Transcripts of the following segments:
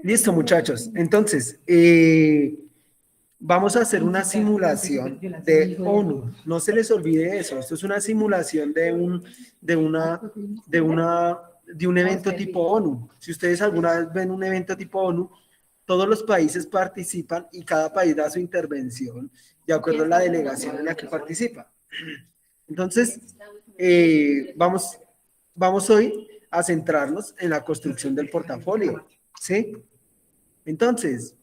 Listo, muchachos. Entonces, vamos a hacer una simulación de ONU. No se les olvide eso. Esto es una simulación de un evento tipo ONU. Si ustedes alguna vez ven un evento tipo ONU, todos los países participan y cada país da su intervención de acuerdo a la delegación en la que participa. Entonces, vamos hoy a centrarnos en la construcción del portafolio, ¿sí? Entonces,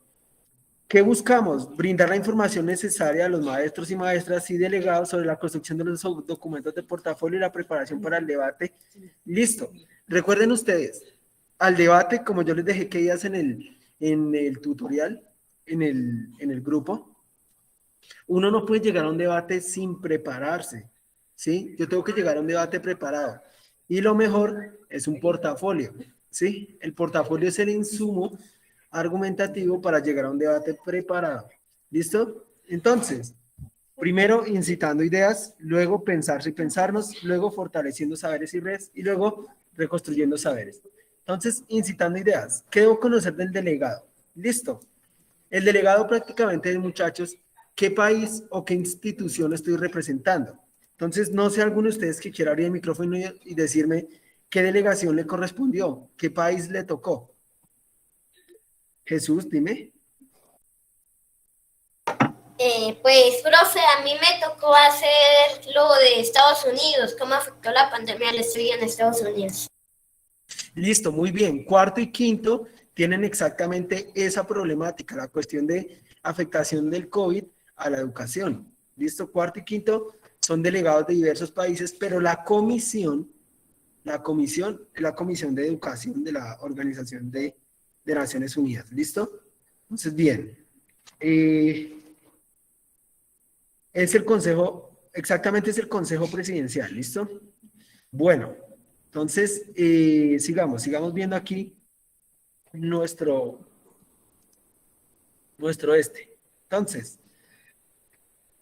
¿qué buscamos? Brindar la información necesaria a los maestros y maestras y delegados sobre la construcción de los documentos de portafolio y la preparación para el debate. Listo. Recuerden ustedes, al debate, como yo les dejé que días en el tutorial, en el grupo, uno no puede llegar a un debate sin prepararse, ¿sí? Yo tengo que llegar a un debate preparado. Y lo mejor es un portafolio, ¿sí? El portafolio es el insumo argumentativo para llegar a un debate preparado. ¿Listo? Entonces, primero incitando ideas, luego pensarse y pensarnos, luego fortaleciendo saberes y redes, y luego reconstruyendo saberes. Entonces, incitando ideas. ¿Qué debo conocer del delegado? Listo. El delegado prácticamente es, muchachos, qué país o qué institución estoy representando. Entonces, no sé alguno de ustedes que quiera abrir el micrófono y decirme qué delegación le correspondió, qué país le tocó. Jesús, dime. Pues, profe, a mí me tocó hacer lo de Estados Unidos, cómo afectó la pandemia al estudio en Estados Unidos. Listo, muy bien. Cuarto y quinto tienen exactamente esa problemática, la cuestión de afectación del COVID a la educación. Listo, cuarto y quinto son delegados de diversos países, pero la comisión es la comisión de educación de la Organización de Naciones Unidas. ¿Listo? Entonces, bien. Es el consejo, exactamente es el consejo presidencial. ¿Listo? Bueno, entonces, sigamos viendo aquí nuestro Entonces,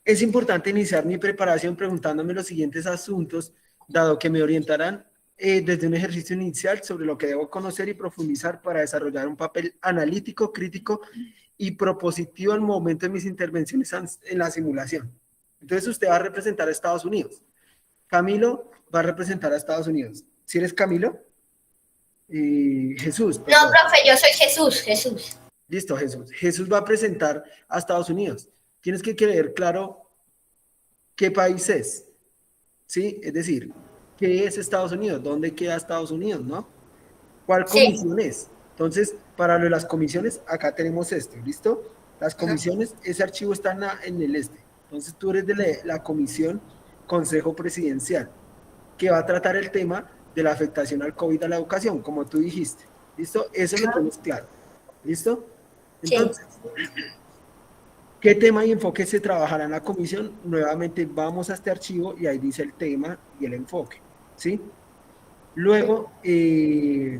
es importante iniciar mi preparación preguntándome los siguientes asuntos, dado que me orientarán desde un ejercicio inicial sobre lo que debo conocer y profundizar para desarrollar un papel analítico, crítico y propositivo al momento de mis intervenciones en la simulación. Entonces, usted va a representar a Estados Unidos. Camilo va a representar a Estados Unidos. ¿Si eres Camilo? Jesús, perdón. No, profe, yo soy Jesús. Listo, Jesús. Jesús va a presentar a Estados Unidos. Tienes que quedar claro qué país es, ¿sí? Es decir, ¿qué es Estados Unidos? ¿Dónde queda Estados Unidos, no? ¿Cuál comisión es? Entonces, para lo de las comisiones, acá tenemos esto, ¿listo? Las comisiones, ese archivo está en el este. Entonces, tú eres de la comisión Consejo Presidencial, que va a tratar el tema de la afectación al COVID a la educación, como tú dijiste. ¿Listo? Eso lo tenemos claro. ¿Listo? Entonces, ¿qué tema y enfoque se trabajará en la comisión? Nuevamente vamos a este archivo y ahí dice el tema y el enfoque, ¿sí? Luego, ¿qué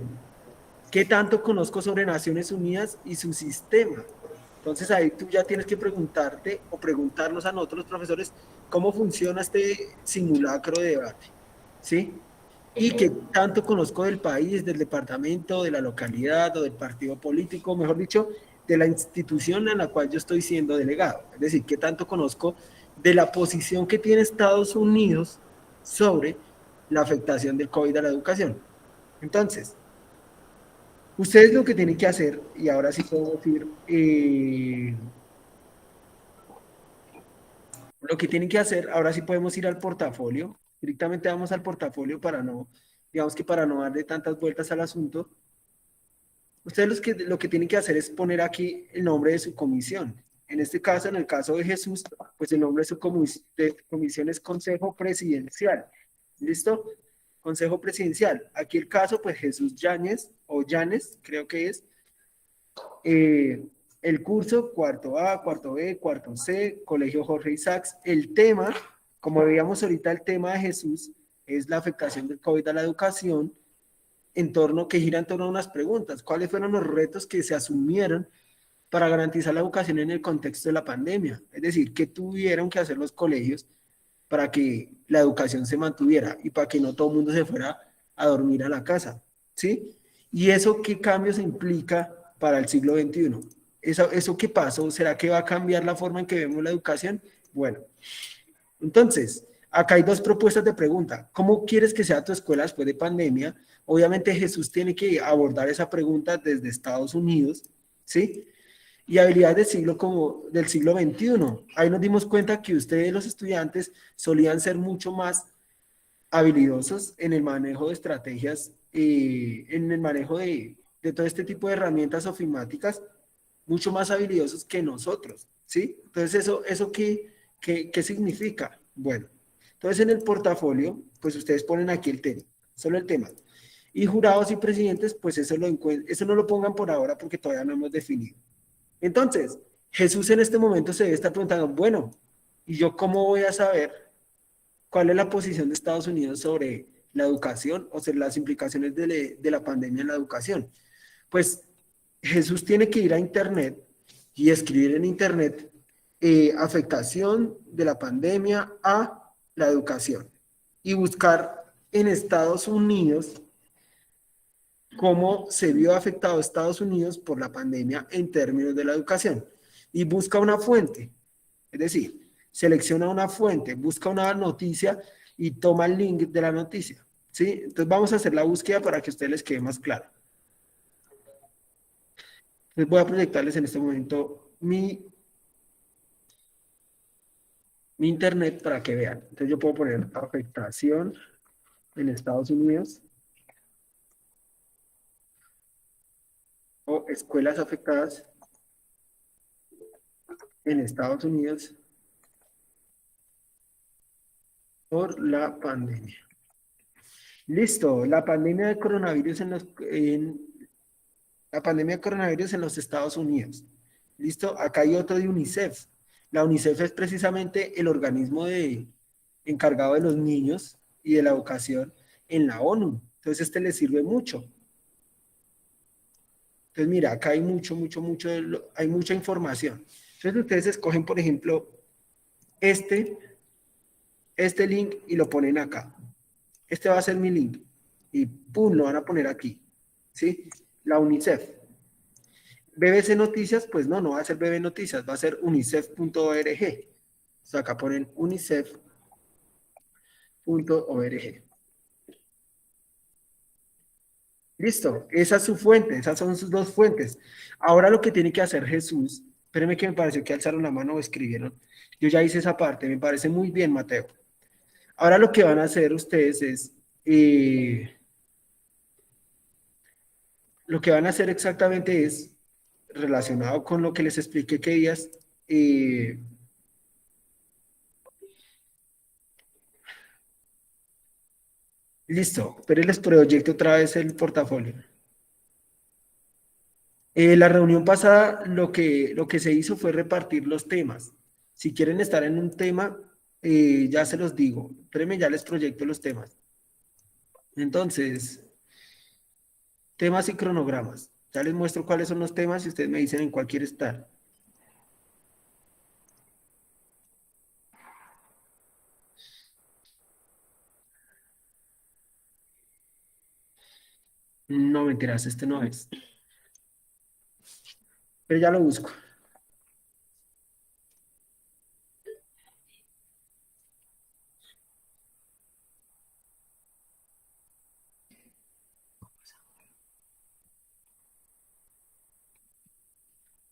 tanto conozco sobre Naciones Unidas y su sistema? Entonces ahí tú ya tienes que preguntarte o preguntarnos a nosotros los profesores cómo funciona este simulacro de debate, ¿sí? Y qué tanto conozco del país, del departamento, de la localidad o del partido político, mejor dicho, de la institución en la cual yo estoy siendo delegado. Es decir, qué tanto conozco de la posición que tiene Estados Unidos sobre la afectación del COVID a la educación. Entonces, ustedes lo que tienen que hacer, y ahora sí podemos ir, lo que tienen que hacer, ahora sí podemos ir al portafolio, directamente vamos al portafolio para no, digamos que para no darle tantas vueltas al asunto. Ustedes lo que tienen que hacer es poner aquí el nombre de su comisión. En este caso, en el caso de Jesús, pues el nombre de su comisión es Consejo Presidencial. ¿Listo? Consejo Presidencial. Aquí el caso, pues Jesús Yáñez, o Llanes, creo que es. El curso, cuarto A, cuarto B, cuarto C, Colegio Jorge Isaacs. El tema, como veíamos ahorita, el tema de Jesús es la afectación del COVID a la educación, que gira en torno a unas preguntas. ¿Cuáles fueron los retos que se asumieron para garantizar la educación en el contexto de la pandemia? Es decir, ¿qué tuvieron que hacer los colegios para que la educación se mantuviera y para que no todo el mundo se fuera a dormir a la casa? ¿Sí? ¿Y eso qué cambios implica para el siglo XXI? ¿Eso qué pasó? ¿Será que va a cambiar la forma en que vemos la educación? Bueno, entonces, acá hay dos propuestas de pregunta. ¿Cómo quieres que sea tu escuela después de pandemia? Obviamente Jesús tiene que abordar esa pregunta desde Estados Unidos, ¿sí? Y habilidades del siglo XXI. Ahí nos dimos cuenta que ustedes, los estudiantes, solían ser mucho más habilidosos en el manejo de estrategias, en el manejo de todo este tipo de herramientas ofimáticas, mucho más habilidosos que nosotros, ¿sí? Entonces, ¿eso qué significa? Bueno, entonces en el portafolio, pues ustedes ponen aquí el tema, solo el tema. Y jurados y presidentes, pues eso no lo pongan por ahora porque todavía no hemos definido. Entonces, Jesús en este momento se debe estar preguntando, bueno, ¿y yo cómo voy a saber cuál es la posición de Estados Unidos sobre la educación o sobre las implicaciones de la pandemia en la educación? Pues Jesús tiene que ir a Internet y escribir en Internet afectación de la pandemia a la educación y buscar en Estados Unidos cómo se vio afectado Estados Unidos por la pandemia en términos de la educación. Y busca una fuente, es decir, selecciona una fuente, busca una noticia y toma el link de la noticia. ¿Sí? Entonces vamos a hacer la búsqueda para que a ustedes les quede más claro. Entonces voy a proyectarles en este momento mi internet para que vean. Entonces yo puedo poner afectación en Estados Unidos o escuelas afectadas en Estados Unidos por la pandemia. Listo, la pandemia de coronavirus la pandemia de coronavirus en los Estados Unidos. Listo, acá hay otro de UNICEF. La UNICEF es precisamente el organismo encargado de los niños y de la educación en la ONU. Entonces este les sirve mucho. Entonces mira, acá hay hay mucha información. Entonces ustedes escogen, por ejemplo, este link y lo ponen acá. Este va a ser mi link. Y pum, lo van a poner aquí. ¿Sí? La UNICEF. BBC Noticias, pues no va a ser BBC Noticias, va a ser unicef.org. Entonces acá ponen unicef.org. Listo, esa es su fuente, esas son sus dos fuentes. Ahora lo que tiene que hacer Jesús, espérenme que me pareció que alzaron la mano o escribieron. Yo ya hice esa parte, me parece muy bien, Mateo. Ahora lo que van a hacer ustedes es, lo que van a hacer exactamente es, relacionado con lo que les expliqué que días, listo, pero les proyecto otra vez el portafolio. La reunión pasada lo que se hizo fue repartir los temas. Si quieren estar en un tema, ya se los digo. Espérenme, ya les proyecto los temas. Entonces, temas y cronogramas. Ya les muestro cuáles son los temas y ustedes me dicen en cuál quiere estar. No, mentiras, este no es. Pero ya lo busco.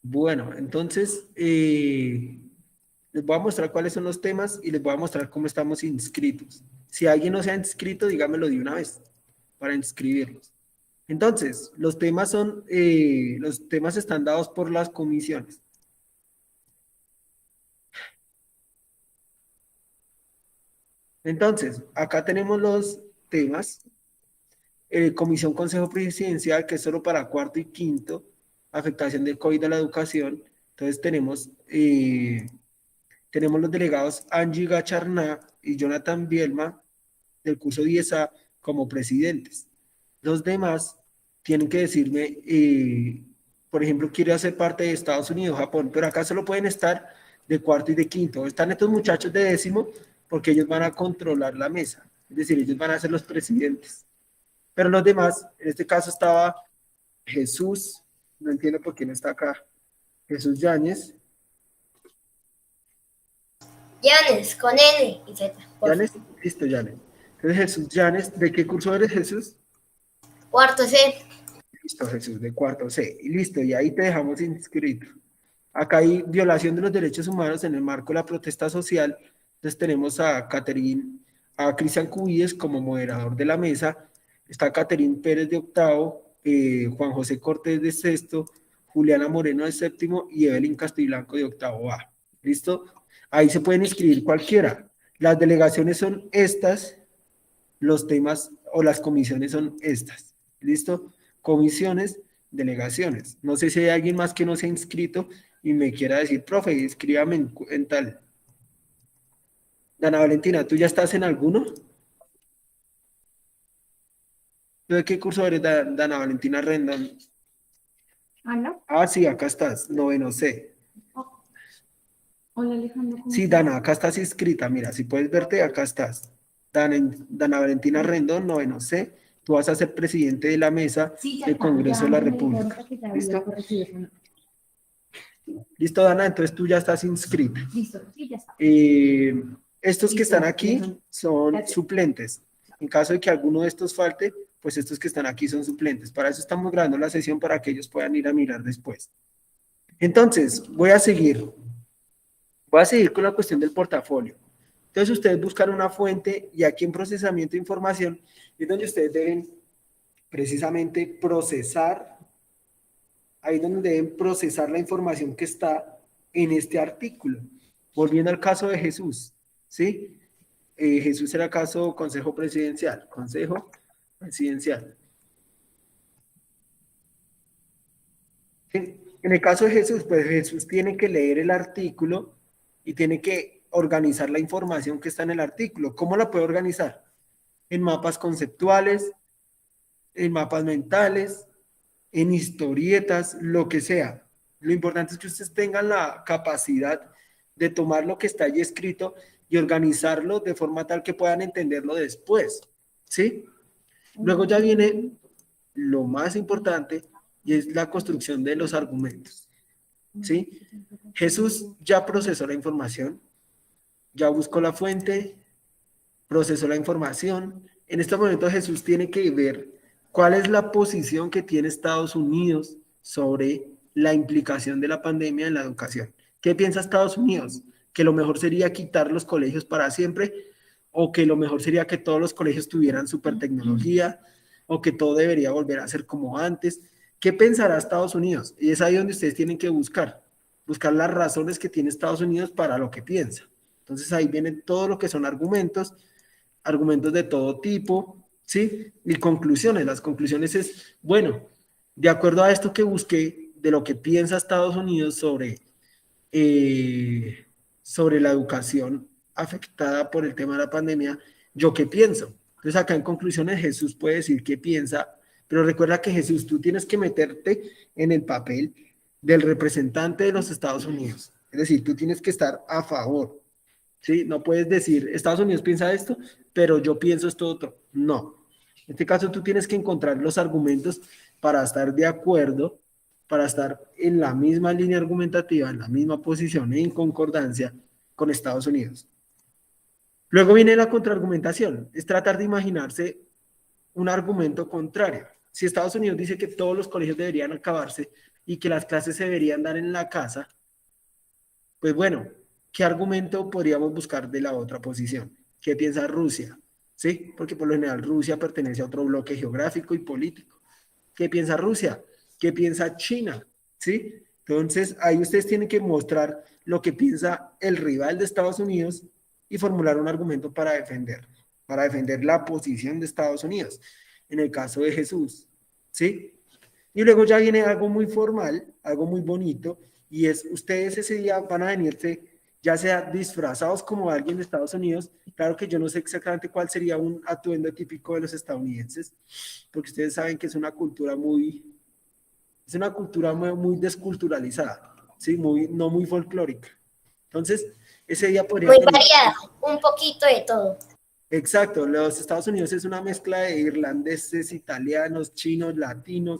Bueno, entonces les voy a mostrar cuáles son los temas y les voy a mostrar cómo estamos inscritos. Si alguien no se ha inscrito, dígamelo de una vez para inscribirlos. Entonces, los temas están dados por las comisiones. Entonces, acá tenemos los temas. Comisión Consejo Presidencial, que es solo para cuarto y quinto, afectación del COVID a la educación. Entonces tenemos los delegados Angie Gacharná y Jonathan Bielma del curso 10A como presidentes. Los demás tienen que decirme, por ejemplo, quiere hacer parte de Estados Unidos, Japón, pero acá solo pueden estar de cuarto y de quinto. Están estos muchachos de décimo porque ellos van a controlar la mesa, es decir, ellos van a ser los presidentes. Pero los demás, en este caso estaba Jesús, no entiendo por qué no está acá, Jesús Yáñez. Yanes, con N y Z. Yáñez, listo, Yáñez. Entonces, Jesús Yáñez, ¿de qué curso eres, Jesús? Cuarto C. Listo, Jesús, de cuarto C. Y listo, y ahí te dejamos inscrito. Acá hay violación de los derechos humanos en el marco de la protesta social. Entonces tenemos a Cristian Cubilles como moderador de la mesa. Está Caterín Pérez de octavo, Juan José Cortés de sexto, Juliana Moreno de séptimo y Evelyn Castiblanco de octavo A. ¿Listo? Ahí se pueden inscribir cualquiera. Las delegaciones son estas, los temas o las comisiones son estas. ¿Listo? Comisiones, delegaciones. No sé si hay alguien más que no se ha inscrito y me quiera decir, profe, inscríbame en tal. Dana Valentina, ¿tú ya estás en alguno? ¿Tú de qué curso eres, Dana Valentina Rendón? ¿Ana? Ah, sí, acá estás, noveno C. Hola Alejandro. ¿Cómo Sí, estás? Dana, acá estás inscrita, mira, si puedes verte, acá estás. Dana Valentina Rendón, noveno C. Tú vas a ser presidente de la mesa Sí, del Congreso de la República. ¿Listo? Listo, Dana, entonces tú ya estás inscrita. Listo, sí, ya está. Estos que están aquí son suplentes. En caso de que alguno de estos falte, pues estos que están aquí son suplentes. Para eso estamos grabando la sesión para que ellos puedan ir a mirar después. Entonces, voy a seguir con la cuestión del portafolio. Entonces, ustedes buscan una fuente y aquí en procesamiento de información es donde ustedes deben precisamente procesar, ahí donde deben procesar la información que está en este artículo. Volviendo al caso de Jesús, ¿sí? Jesús era caso Consejo Presidencial. En el caso de Jesús, pues Jesús tiene que leer el artículo y tiene que organizar la información que está en el artículo. ¿Cómo la puede organizar? En mapas conceptuales, en mapas mentales, en historietas, lo que sea. Lo importante es que ustedes tengan la capacidad de tomar lo que está ahí escrito y organizarlo de forma tal que puedan entenderlo después, ¿sí? Luego ya viene lo más importante y es la construcción de los argumentos, ¿sí? Jesús ya procesó la información, ya buscó la fuente, procesó la información. En este momento Jesús tiene que ver cuál es la posición que tiene Estados Unidos sobre la implicación de la pandemia en la educación. ¿Qué piensa Estados Unidos? ¿Que lo mejor sería quitar los colegios para siempre? ¿O que lo mejor sería que todos los colegios tuvieran super tecnología? ¿O que todo debería volver a ser como antes? ¿Qué pensará Estados Unidos? Y es ahí donde ustedes tienen que buscar las razones que tiene Estados Unidos para lo que piensa. Entonces ahí vienen todo lo que son argumentos de todo tipo, ¿sí? Y conclusiones. Las conclusiones es, bueno, de acuerdo a esto que busqué, de lo que piensa Estados Unidos sobre la educación afectada por el tema de la pandemia, ¿yo qué pienso? Entonces acá en conclusiones Jesús puede decir qué piensa, pero recuerda que Jesús, tú tienes que meterte en el papel del representante de los Estados Unidos. Es decir, tú tienes que estar a favor, ¿sí? No puedes decir, Estados Unidos piensa esto, pero yo pienso esto otro. No. En este caso tú tienes que encontrar los argumentos para estar de acuerdo, para estar en la misma línea argumentativa, en la misma posición, en concordancia con Estados Unidos. Luego viene la contraargumentación, es tratar de imaginarse un argumento contrario. Si Estados Unidos dice que todos los colegios deberían acabarse y que las clases se deberían dar en la casa, pues bueno, ¿qué argumento podríamos buscar de la otra posición? ¿Qué piensa Rusia? ¿Sí? Porque por lo general Rusia pertenece a otro bloque geográfico y político. ¿Qué piensa Rusia? ¿Qué piensa China? ¿Sí? Entonces, ahí ustedes tienen que mostrar lo que piensa el rival de Estados Unidos y formular un argumento para defender la posición de Estados Unidos, en el caso de Jesús, ¿sí? Y luego ya viene algo muy formal, algo muy bonito, y es, ustedes ese día van a venirse, ya sea disfrazados como alguien de Estados Unidos, claro que yo no sé exactamente cuál sería un atuendo típico de los estadounidenses, porque ustedes saben que es una cultura muy desculturalizada, ¿sí? No muy folclórica. Entonces, ese día podría... Muy variada, un poquito de todo. Exacto, los Estados Unidos es una mezcla de irlandeses, italianos, chinos, latinos,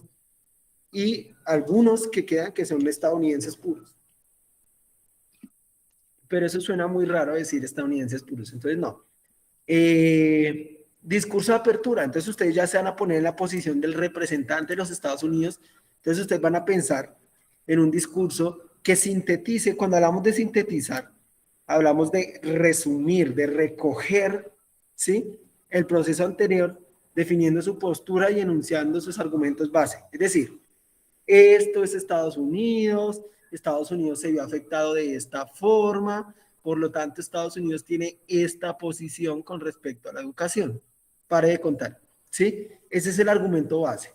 y algunos que quedan que son estadounidenses puros. Pero eso suena muy raro decir estadounidenses puros, entonces no. Discurso de apertura, entonces ustedes ya se van a poner en la posición del representante de los Estados Unidos, entonces ustedes van a pensar en un discurso que sintetice. Cuando hablamos de sintetizar, hablamos de resumir, de recoger, ¿sí?, el proceso anterior, definiendo su postura y enunciando sus argumentos base. Es decir, esto es Estados Unidos se vio afectado de esta forma, por lo tanto Estados Unidos tiene esta posición con respecto a la educación. Pare de contar, ¿sí? Ese es el argumento base.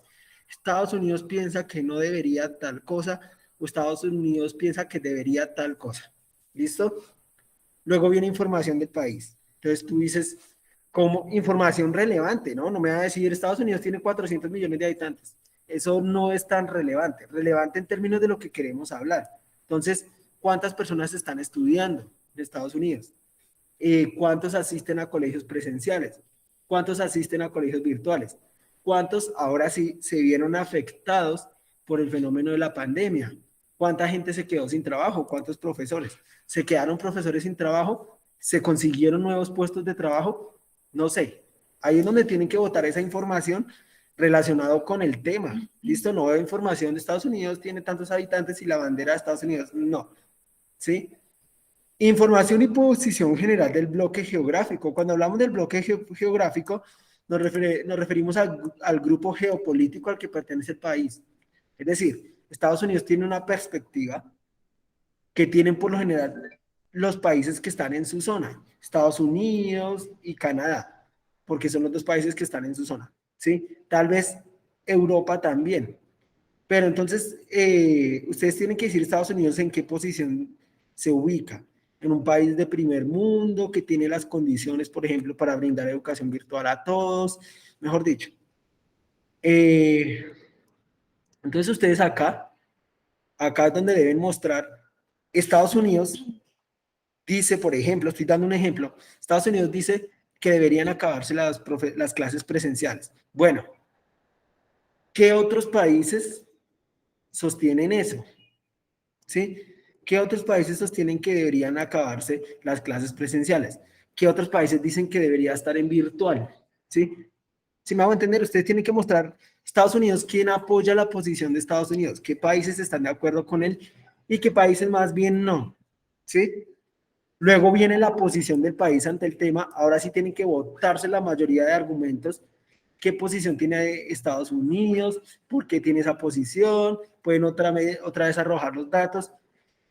Estados Unidos piensa que no debería tal cosa, o Estados Unidos piensa que debería tal cosa. ¿Listo? Luego viene información del país. Entonces tú dices, como información relevante, ¿no? No me va a decir, Estados Unidos tiene 400 millones de habitantes. Eso no es tan relevante. Relevante en términos de lo que queremos hablar. Entonces, ¿cuántas personas están estudiando en Estados Unidos? ¿Cuántos asisten a colegios presenciales? ¿Cuántos asisten a colegios virtuales? ¿Cuántos ahora sí se vieron afectados por el fenómeno de la pandemia? ¿Cuánta gente se quedó sin trabajo? ¿Cuántos profesores? ¿Se quedaron profesores sin trabajo? ¿Se consiguieron nuevos puestos de trabajo? No sé. Ahí es donde tienen que votar esa información relacionado con el tema. ¿Listo? No veo información de Estados Unidos, tiene tantos habitantes y la bandera de Estados Unidos. No. ¿Sí? Información y posición general del bloque geográfico. Cuando hablamos del bloque geográfico, nos referimos al grupo geopolítico al que pertenece el país. Es decir, Estados Unidos tiene una perspectiva que tienen por lo general los países que están en su zona, Estados Unidos y Canadá, porque son los dos países que están en su zona, ¿sí? Tal vez Europa también. Pero entonces, ustedes tienen que decir Estados Unidos en qué posición se ubica. En un país de primer mundo que tiene las condiciones, por ejemplo, para brindar educación virtual a todos, mejor dicho. Entonces ustedes acá es donde deben mostrar. Estados Unidos dice, por ejemplo, estoy dando un ejemplo, Estados Unidos dice que deberían acabarse las clases presenciales. Bueno, ¿qué otros países sostienen eso? ¿Sí? ¿Qué otros países sostienen que deberían acabarse las clases presenciales? ¿Qué otros países dicen que debería estar en virtual? ¿Sí? Si me hago entender, ustedes tienen que mostrar Estados Unidos, quién apoya la posición de Estados Unidos, qué países están de acuerdo con él y qué países más bien no. ¿Sí? Luego viene la posición del país ante el tema. Ahora sí tienen que votarse la mayoría de argumentos. ¿Qué posición tiene Estados Unidos? ¿Por qué tiene esa posición? Pueden otra vez arrojar los datos.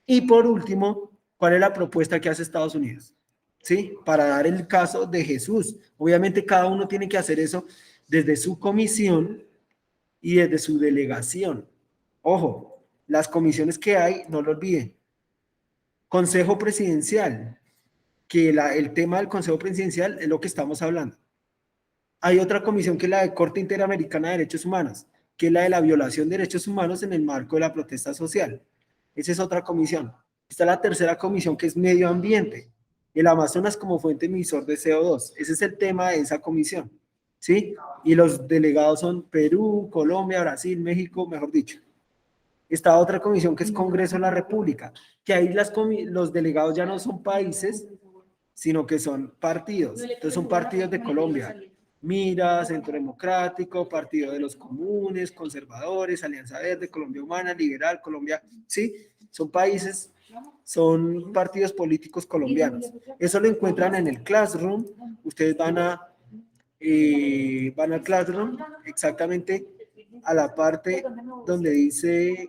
Y por último, ¿cuál es la propuesta que hace Estados Unidos? ¿Sí? Para dar el caso de Jesús. Obviamente cada uno tiene que hacer eso desde su comisión y desde su delegación. Ojo, las comisiones que hay, no lo olviden. Consejo presidencial, que el tema del Consejo Presidencial es lo que estamos hablando. Hay otra comisión que es la de Corte Interamericana de Derechos Humanos, que es la de la violación de derechos humanos en el marco de la protesta social. Esa es otra comisión. Está la tercera comisión, que es Medio Ambiente, el Amazonas como fuente emisor de CO2. Ese es el tema de esa comisión, ¿sí? Y los delegados son Perú, Colombia, Brasil, México, mejor dicho. Está otra comisión que es Congreso de la República, que ahí los delegados ya no son países, sino que son partidos. Entonces son partidos de Colombia. Mira, Centro Democrático, Partido de los Comunes, Conservadores, Alianza Verde, Colombia Humana, Liberal, Colombia, ¿sí? Son países, son partidos políticos colombianos. Eso lo encuentran en el Classroom. Ustedes van al Classroom, exactamente a la parte donde dice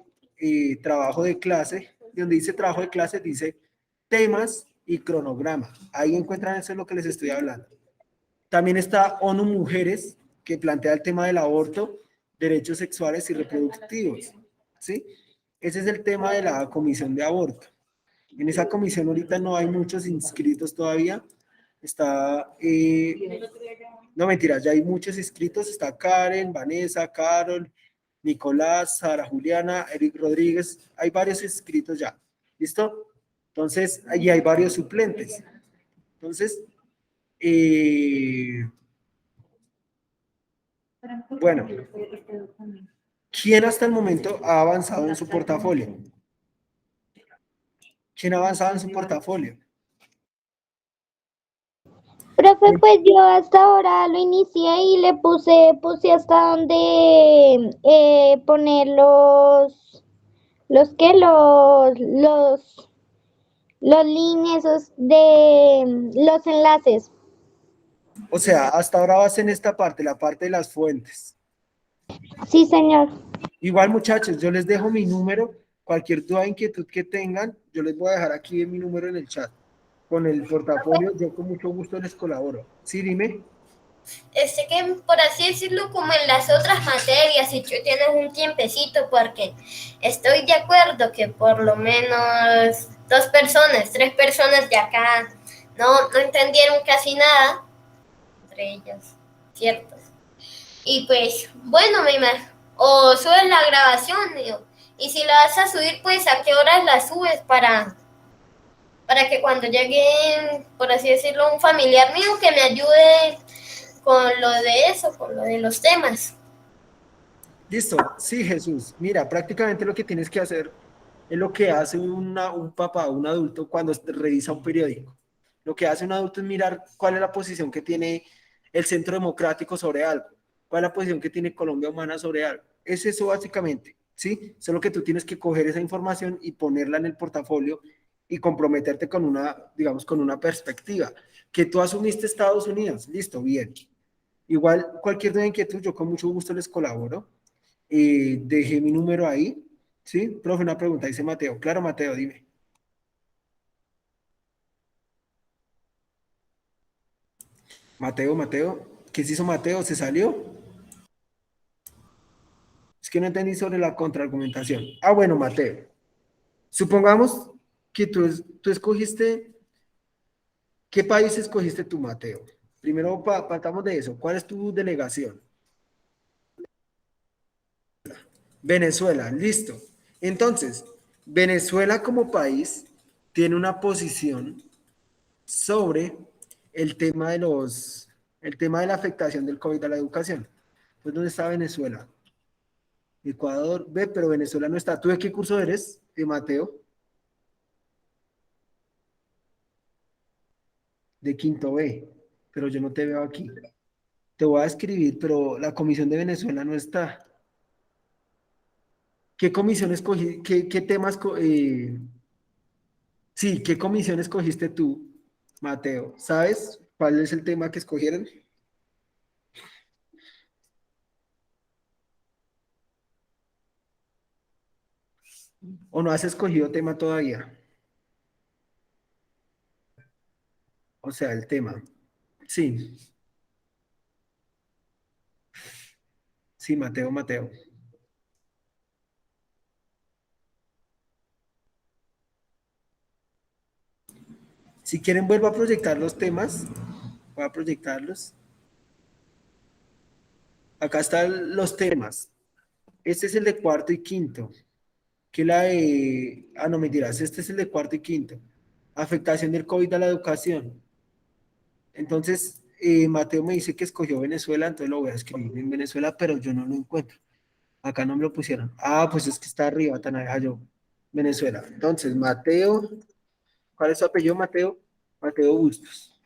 trabajo de clase, donde dice trabajo de clase, dice temas y cronograma. Ahí encuentran eso, es lo que les estoy hablando. También está ONU Mujeres, que plantea el tema del aborto, derechos sexuales y reproductivos, ¿sí? Ese es el tema de la comisión de aborto. En esa comisión ahorita no hay muchos inscritos todavía. Está, no mentiras, ya hay muchos inscritos. Está Karen, Vanessa, Carol, Nicolás, Sara Juliana, Eric Rodríguez. Hay varios inscritos ya. ¿Listo? Entonces, ahí hay varios suplentes. Entonces, bueno, ¿Quién hasta el momento ha avanzado en su portafolio? ¿Quién ha avanzado en su portafolio? Profe, pues yo hasta ahora lo inicié y le puse hasta donde poner los links esos de los enlaces. O sea, hasta ahora vas en esta parte, la parte de las fuentes. Sí, señor. Igual, muchachos, yo les dejo mi número. Cualquier duda, inquietud que tengan, yo les voy a dejar aquí mi número en el chat. Con el portafolio, yo con mucho gusto les colaboro. Sí, dime. Que por así decirlo, como en las otras materias, si tú tienes un tiempecito, porque estoy de acuerdo que por lo menos 2 personas, 3 personas de acá no entendieron casi nada, entre ellas, ciertas. Y pues, bueno, me imagino, o subes la grabación, y si la vas a subir, pues a qué horas la subes para que cuando llegue, por así decirlo, un familiar mío que me ayude con lo de eso, con lo de los temas. Listo. Sí, Jesús. Mira, prácticamente lo que tienes que hacer es lo que hace un papá, un adulto, cuando revisa un periódico. Lo que hace un adulto es mirar cuál es la posición que tiene el Centro Democrático sobre algo, cuál es la posición que tiene Colombia Humana sobre algo. Es eso básicamente, ¿sí? Solo que tú tienes que coger esa información y ponerla en el portafolio y comprometerte con una, digamos, con una perspectiva. Que tú asumiste Estados Unidos, listo, bien. Igual, cualquier duda inquietud, yo con mucho gusto les colaboro. Dejé mi número ahí, ¿sí? Profe, una pregunta, dice Mateo. Claro, Mateo, dime. Mateo, ¿qué se hizo Mateo? ¿Se salió? Es que no entendí sobre la contraargumentación. Ah, bueno, Mateo. Supongamos que tú escogiste, ¿qué país escogiste tú, Mateo? Primero partamos de eso. ¿Cuál es tu delegación? Venezuela, listo. Entonces, Venezuela como país tiene una posición sobre el tema de la afectación del COVID a la educación. Pues, ¿dónde está Venezuela? Ecuador, ve, pero Venezuela no está. ¿Tú de qué curso eres, Mateo? De quinto B, pero yo no te veo aquí. Te voy a escribir, pero la comisión de Venezuela no está. ¿Qué comisión escogí? ¿Qué temas? Sí, ¿qué comisión escogiste tú, Mateo? ¿Sabes cuál es el tema que escogieron? ¿O no has escogido tema todavía? O sea, el tema. Sí, sí, Mateo. Si quieren, vuelvo a proyectar los temas. Voy a proyectarlos. Acá están los temas. Este es el de cuarto y quinto. Que la de... Ah, no, mentiras. Este es el de cuarto y quinto. Afectación del COVID a la educación. Entonces, Mateo me dice que escogió Venezuela, entonces lo voy a escribir en Venezuela, pero yo no lo encuentro. Acá no me lo pusieron. Ah, pues es que está arriba, yo. Venezuela. Entonces, Mateo, ¿cuál es su apellido, Mateo? Mateo Bustos.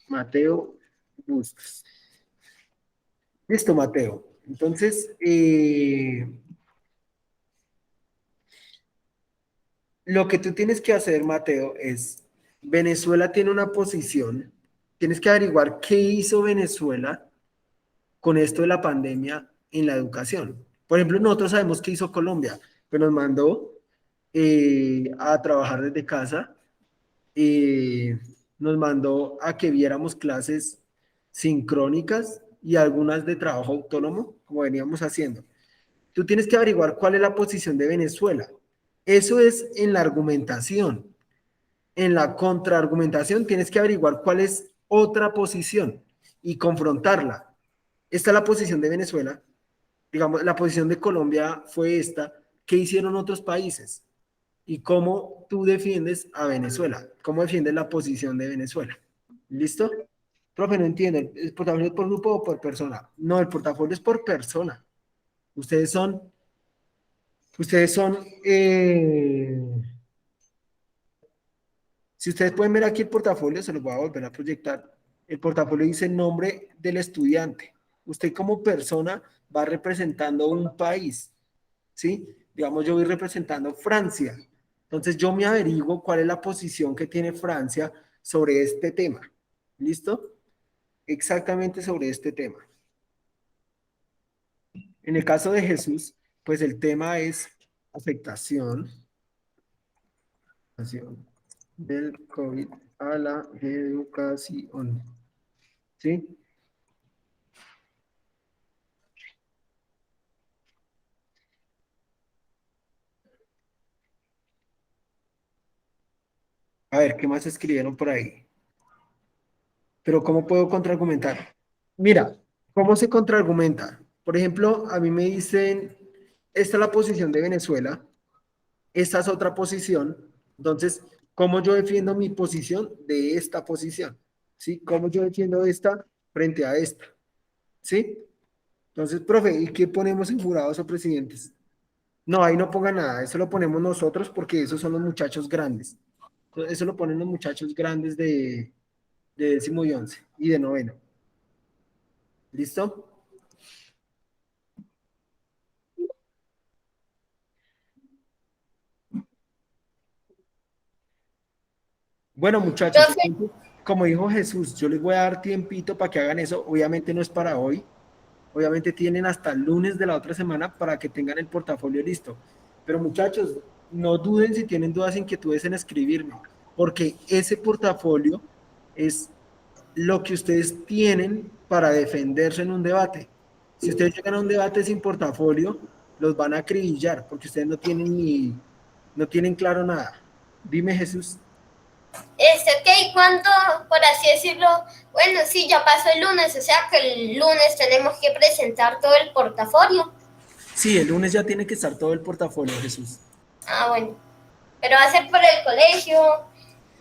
Mateo Bustos. Listo, Mateo. Entonces, lo que tú tienes que hacer, Mateo, es, Venezuela tiene una posición, tienes que averiguar qué hizo Venezuela con esto de la pandemia en la educación. Por ejemplo, nosotros sabemos qué hizo Colombia, pero nos mandó a trabajar desde casa, eh, nos mandó a que viéramos clases sincrónicas y algunas de trabajo autónomo, como veníamos haciendo. Tú tienes que averiguar cuál es la posición de Venezuela. Eso es en la argumentación. En la contraargumentación tienes que averiguar cuál es otra posición y confrontarla. Esta es la posición de Venezuela. Digamos, la posición de Colombia fue esta. ¿Qué hicieron otros países? ¿Y cómo tú defiendes a Venezuela? ¿Cómo defiendes la posición de Venezuela? ¿Listo? Profe, no entiendo, ¿el portafolio es por grupo o por persona? No, el portafolio es por persona. Ustedes son, ustedes son, si ustedes pueden ver aquí el portafolio, se los voy a volver a proyectar. El portafolio dice el nombre del estudiante. Usted como persona va representando un país, ¿sí? Digamos, yo voy representando Francia. Entonces yo me averiguo cuál es la posición que tiene Francia sobre este tema. ¿Listo? Exactamente sobre este tema. En el caso de Jesús, pues el tema es afectación del COVID a la educación. ¿Sí? A ver, ¿qué más escribieron por ahí? Pero ¿cómo puedo contraargumentar? Mira, ¿cómo se contraargumenta? Por ejemplo, a mí me dicen, esta es la posición de Venezuela, esta es otra posición, entonces, ¿cómo yo defiendo mi posición de esta posición? ¿Sí? ¿Cómo yo defiendo esta frente a esta? ¿Sí? Entonces, profe, ¿y qué ponemos en jurados o presidentes? No, ahí no ponga nada, eso lo ponemos nosotros porque esos son los muchachos grandes. Eso lo ponen los muchachos grandes de décimo y once y de noveno. ¿Listo? Bueno, muchachos, Profe, entonces, como dijo Jesús, yo les voy a dar tiempito para que hagan eso. Obviamente no es para hoy. Obviamente tienen hasta el lunes de la otra semana para que tengan el portafolio listo. Pero muchachos, no duden si tienen dudas, inquietudes en escribirme, porque ese portafolio es lo que ustedes tienen para defenderse en un debate. Si ustedes llegan a un debate sin portafolio, los van a acribillar, porque ustedes no tienen claro nada. Dime, Jesús. ok, ¿cuánto, por así decirlo? Bueno, sí, ya pasó el lunes, o sea que el lunes tenemos que presentar todo el portafolio. Sí, el lunes ya tiene que estar todo el portafolio, Jesús. Ah, bueno, pero va a ser por el colegio.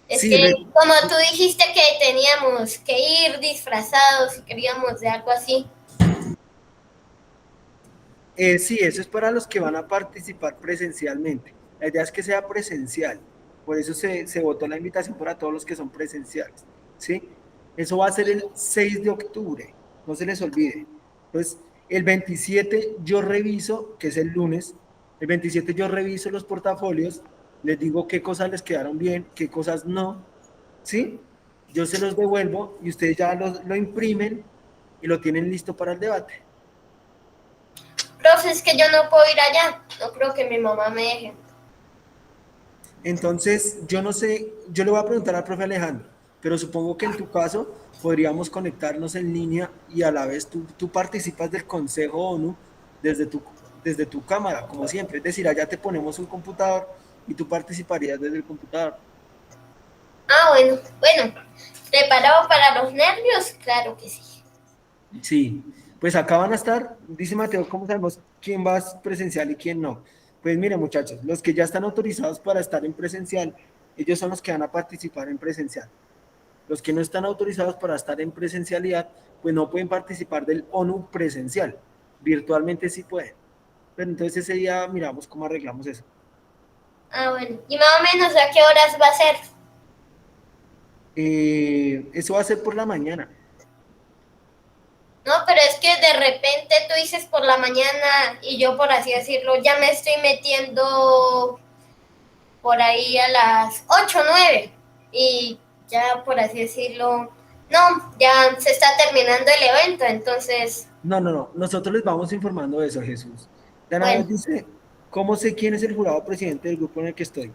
Es Sí, que, como tú dijiste que teníamos que ir disfrazados y queríamos de algo así. sí, eso es para los que van a participar presencialmente. La idea es que sea presencial. Por eso se votó la invitación para todos los que son presenciales. ¿Sí? Eso va a ser el 6 de octubre. No se les olvide. Entonces, el 27 yo reviso, que es el lunes, el 27 yo reviso los portafolios, les digo qué cosas les quedaron bien, qué cosas no. ¿Sí? Yo se los devuelvo y ustedes ya lo imprimen y lo tienen listo para el debate. Profe, es que yo no puedo ir allá. No creo que mi mamá me deje. Entonces, yo no sé, yo le voy a preguntar al profe Alejandro, pero supongo que en tu caso podríamos conectarnos en línea y a la vez tú participas del Consejo ONU desde tu cámara, como siempre. Es decir, allá te ponemos un computador y tú participarías desde el computador. Ah, bueno. ¿Preparado para los nervios? Claro que sí. Sí, pues acá van a estar, dice Mateo, ¿cómo sabemos quién va presencial y quién no? Pues mire, muchachos, los que ya están autorizados para estar en presencial, ellos son los que van a participar en presencial. Los que no están autorizados para estar en presencialidad, pues no pueden participar del ONU presencial. Virtualmente sí pueden. Pero entonces ese día miramos cómo arreglamos eso. Ah, bueno. ¿Y más o menos a qué horas va a ser? Eso va a ser por la mañana. No, pero es que de repente tú dices por la mañana y yo, por así decirlo, ya me estoy metiendo por ahí a las 8 o 9 y ya, por así decirlo, no, ya se está terminando el evento, entonces, No. Nosotros les vamos informando de eso, Jesús. Dana bueno, nos dice, ¿cómo sé quién es el jurado presidente del grupo en el que estoy?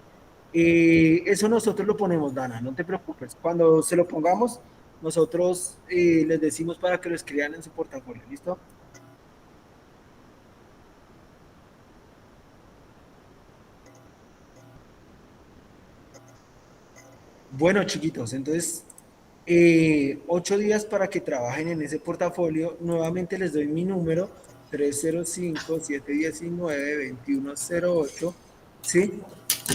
Eso nosotros lo ponemos, Dana, no te preocupes. Cuando se lo pongamos, nosotros les decimos para que lo escriban en su portafolio, ¿listo? Bueno, chiquitos, entonces 8 días para que trabajen en ese portafolio. Nuevamente les doy mi número, 305-719-2108, ¿sí?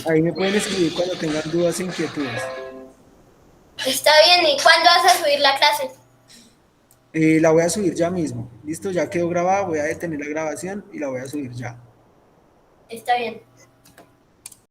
Ahí me pueden escribir cuando tengan dudas e inquietudes. está bien. ¿Y cuándo vas a subir la clase? La voy a subir ya mismo. Listo, ya quedó grabada, voy a detener la grabación y la voy a subir ya. Está bien.